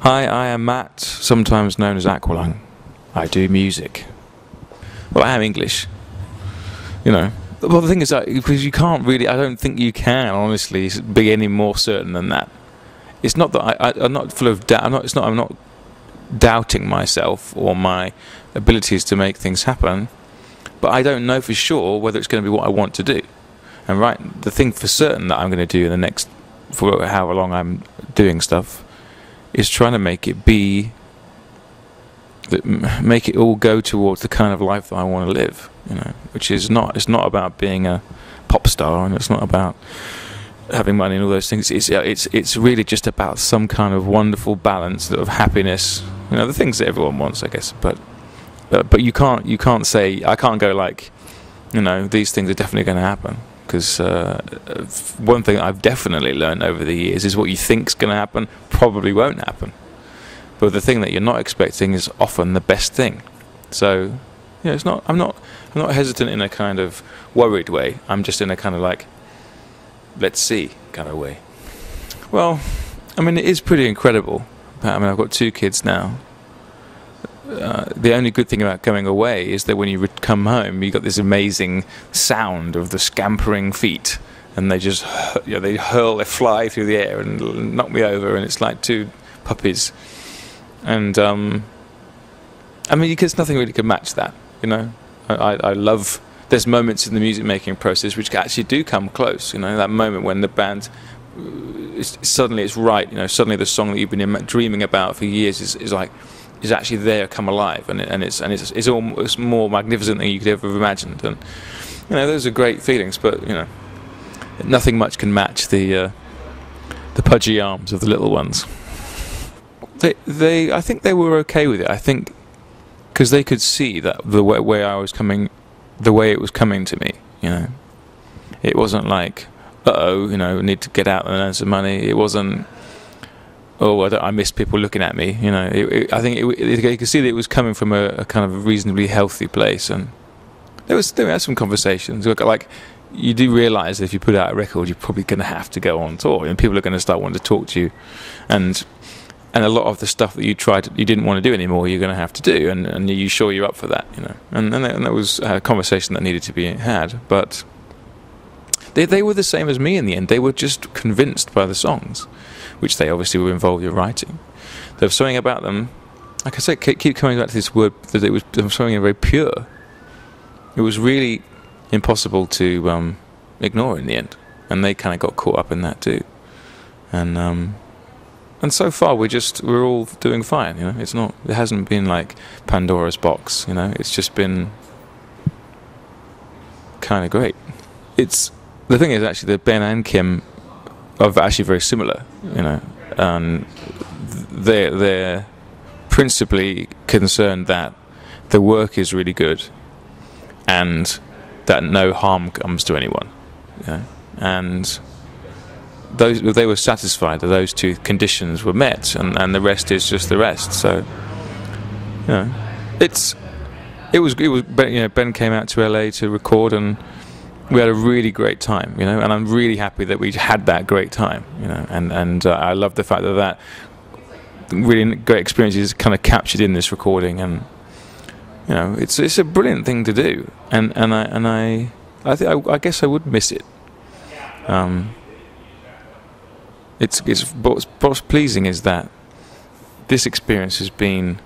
Hi, I am Matt, sometimes known as Aqualung. I do music. Well, I am English. You know. Well, the thing is that because you can't really, I don't think you can honestly be any more certain than that. It's not that I'm not full of doubt. I'm not doubting myself or my abilities to make things happen. But I don't know for sure whether it's going to be what I want to do. And right, the thing for certain that I'm going to do in the next, for however long I'm doing stuff, is trying to make it make it all go towards the kind of life that I want to live. You know, which is not. It's not about being a pop star, and it's not about having money and all those things. It's really just about some kind of wonderful balance of happiness. You know, the things that everyone wants, I guess. But you can't say, I can't go like, you know, these things are definitely going to happen. Because one thing I've definitely learned over the years is what you think's going to happen probably won't happen. But the thing that you're not expecting is often the best thing. So, yeah, it's not. I'm not hesitant in a kind of worried way. I'm just in a kind of like, let's see kind of way. Well, I mean, it is pretty incredible. I mean, I've got 2 kids now. The only good thing about going away is that when you come home, you got this amazing sound of the scampering feet, and they just, you know, they fly through the air and knock me over, and it's like 2 puppies. And I mean, because nothing really can match that, you know. I love. There's moments in the music making process which actually do come close, you know. That moment when the band suddenly it's right, you know. Suddenly the song that you've been dreaming about for years is actually there, come alive, and it's almost more magnificent than you could ever have imagined. And you know, those are great feelings, but you know, nothing much can match the pudgy arms of the little ones. I think they were okay with it. I think because they could see that the way I was coming, the way it was coming to me. You know, it wasn't like, you know, need to get out and earn some money. It wasn't, I miss people looking at me. You know, I think you could see that it was coming from a kind of reasonably healthy place, and there were some conversations. Like, you do realise that if you put out a record, you're probably going to have to go on tour, and people are going to start wanting to talk to you, and a lot of the stuff that you didn't want to do anymore, you're going to have to do, and are you sure you're up for that? You know, and that was a conversation that needed to be had, but they were the same as me in the end. They were just convinced by the songs, which they obviously were involved in writing. There was something about them, like I said, keep coming back to this word, that there was something very pure. It was really impossible to ignore in the end, and they kind of got caught up in that too. And so far we're all doing fine. You know, it hasn't been like Pandora's box. You know, it's just been kind of great. The thing is actually that Ben and Kim are actually very similar. You know, they're principally concerned that the work is really good and that no harm comes to anyone. You know? And they were satisfied that those 2 conditions were met, and the rest is just the rest. So, you know, it was. You know, Ben came out to LA to record, and we had a really great time. You know, and I'm really happy that we had that great time. You know, and I love the fact that really great experience is kind of captured in this recording, and you know, it's a brilliant thing to do, and I guess I would miss it. What's pleasing is that this experience has been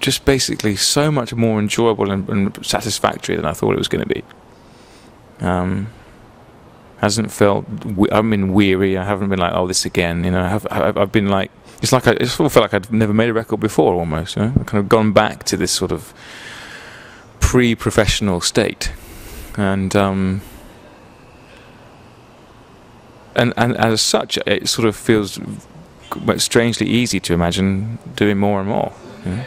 just basically so much more enjoyable and satisfactory than I thought it was going to be. Hasn't felt, I've been weary. I haven't been like, oh, this again. You know, I've been like, it's like it sort of felt like I'd never made a record before almost. You know, I've kind of gone back to this sort of pre-professional state, and as such, it sort of feels strangely easy to imagine doing more and more. You know?